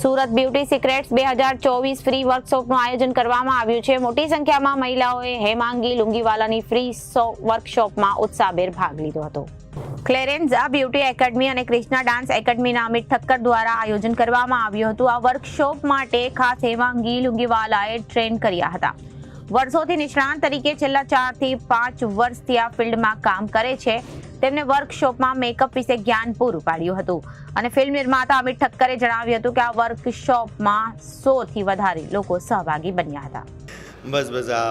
Surat beauty secrets 2024 free વર્કશોપનું આયોજન કરવામાં આવ્યું છે। મોટી સંખ્યામાં મહિલાઓએ હેમાંગી લુંગીવાલાની ફ્રી વર્કશોપમાં ઉત્સાહભેર ભાગ લીધો હતો। ક્લેરેન્ઝા બ્યુટી એકેડમી અને ક્રિષ્ના ડાન્સ એકેડમીના અમિત ઠક્કર દ્વારા આયોજન કરવામાં આવ્યું હતું। આ વર્કશોપ માટે ખાસ હેમાંગી લુંગીવાલાએ ટ્રેન કર્યા હતા। વર્ષોથી નિષ્ણાત તરીકે છેલ્લા 4 થી 5 વર્ષથી આ ફિલ્ડમાં કામ કરે છે। તેમને વર્કશોપમાં મેકઅપ વિશે જ્ઞાન પૂરું પાડ્યું હતું અને ફિલ્મ નિર્માતા અમિત ઠક્કરે જણાવ્યું હતું કે આ વર્કશોપમાં 100 થી વધારે લોકો સહભાગી બન્યા હતા। બસ આ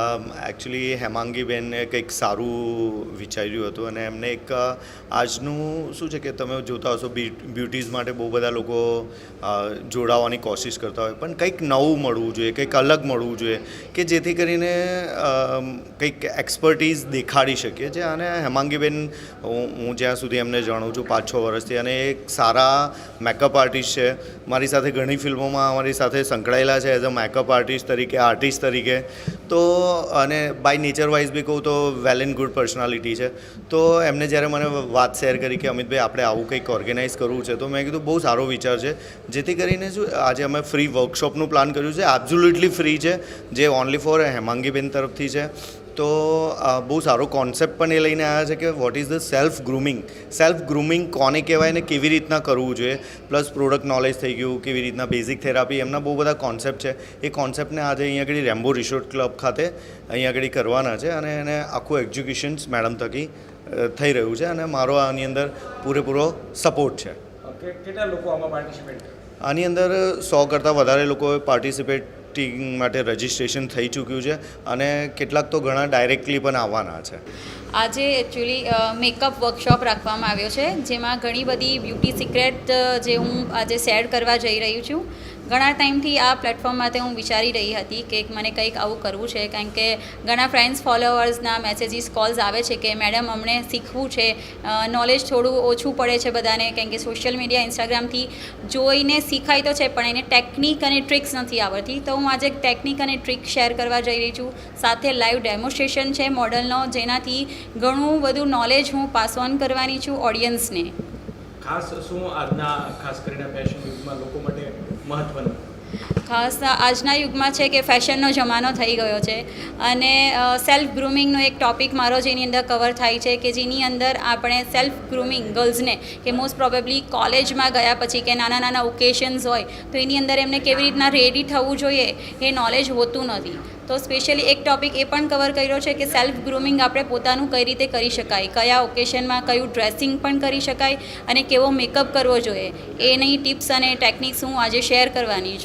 એકચ્યુઅલી હેમાંગીબેને કંઈક સારું વિચાર્યું હતું અને એમને એક આજનું શું છે કે તમે જોતા હશો બ્યુટીઝ માટે બહુ બધા લોકો જોડાવાની કોશિશ કરતા હોય, પણ કંઈક નવું મળવું જોઈએ, કંઈક અલગ મળવું જોઈએ કે જેથી કરીને કંઈક એક્સપર્ટીઝ દેખાડી શકીએ છે। અને હેમાંગીબેન હું જ્યાં સુધી એમને જાણું છું 5-6 વર્ષથી, અને એક સારા મેકઅપ આર્ટિસ્ટ છે। મારી સાથે ઘણી ફિલ્મોમાં અમારી સાથે સંકળાયેલા છે એઝ અ મેકઅપ આર્ટિસ્ટ તરીકે, આર્ટિસ્ટ તરીકે। તો અને બાય નેચર વાઇઝ બી કહું તો વેલ એન્ડ ગુડ પર્સનાલિટી છે। તો એમને જ્યારે મને વાત શેર કરી કે અમિતભાઈ આપણે આવું કંઈક ઓર્ગેનાઇઝ કરવું છે, તો મેં કીધું બહુ સારો વિચાર છે, જેથી કરીને શું આજે અમે ફ્રી વર્કશોપનું પ્લાન કર્યું છે। એબ્સોલ્યુટલી ફ્રી છે, જે ઓનલી ફોર હેમાંગીબેન તરફથી છે। તો બહુ સારો કોન્સેપ્ટ પણ એ લઈને આવ્યા છે કે what is the self grooming કોને કહેવાય ને કેવી રીતના કરવું જોઈએ, પ્લસ પ્રોડક્ટ નોલેજ થઈ ગયું, કેવી રીતના બેઝિક થેરાપી, એમના બહુ બધા કોન્સેપ્ટ છે। એ કોન્સેપ્ટને આજે અહીંયા આગળ રેમ્બો રિસોર્ટ ક્લબ ખાતે અહીંયા આગળ કરવાના છે અને એને આખું એક્ઝિક્યુશન્સ મેડમ થકી થઈ રહ્યું છે અને મારો આની અંદર પૂરેપૂરો સપોર્ટ છે। કેટલા લોકો આમાં પાર્ટિસિપેટ? આની અંદર 100 કરતાં વધારે લોકોએ પાર્ટિસિપેટિંગ માટે રજિસ્ટ્રેશન થઈ ચૂક્યું છે અને કેટલાક તો ઘણા ડાયરેક્ટલી પણ આવવાના છે। આજે એકચ્યુઅલી મેકઅપ વર્કશોપ રાખવામાં આવ્યો છે, જેમાં ઘણી બધી બ્યુટી સિક્રેટ જે હું આજે શેર કરવા જઈ રહી છું। ઘણા ટાઈમથી આ પ્લેટફોર્મ માટે હું વિચારી રહી હતી કે મને કંઈક આવું કરવું છે, કારણ કે ઘણા ફ્રેન્ડ્સ ફોલોઅર્સના મેસેજીસ કોલ્સ આવે છે કે મેડમ અમને શીખવું છે, નોલેજ થોડું ઓછું પડે છે બધાને, કારણ કે સોશિયલ મીડિયા ઇન્સ્ટાગ્રામથી જોઈને શીખાય તો છે પણ એને ટેકનિક અને ટ્રિક્સ નથી આવડતી। તો હું આજે ટેકનિક અને ટ્રિક શેર કરવા જઈ રહી છું, સાથે લાઈવ ડેમોન્સ્ટ્રેશન છે મોડલનો, જેનાથી ઘણું બધું નોલેજ હું પાસ ઓન કરવાની છું ઓડિયન્સને। ખાસ શું આજના ખાસ કરીને ફેશન યુગમાં લોકો માટે મહત્વનું? ખાસ આજના યુગમાં છે કે ફેશનનો જમાનો થઈ ગયો છે અને સેલ્ફ ગ્રૂમિંગનો એક ટૉપિક મારો જેની અંદર કવર થાય છે કે જેની અંદર આપણે સેલ્ફ ગ્રૂમિંગ ગર્લ્સને કે મોસ્ટ પ્રોબેબલી કોલેજમાં ગયા પછી કે નાના ઓકેશન્સ હોય તો એની અંદર એમને કેવી રીતના રેડી થવું જોઈએ એ નોલેજ હોતું નથી। તો સ્પેશિયલી એક ટૉપિક એ પણ કવર કર્યો છે કે સેલ્ફ ગ્રૂમિંગ આપણે પોતાનું કઈ રીતે કરી શકાય, કયા ઓકેશનમાં કયું ડ્રેસિંગ પણ કરી શકાય અને કેવો મેકઅપ કરવો જોઈએ, એની ટિપ્સ અને ટેકનિક્સ હું આજે શેર કરવાની છું।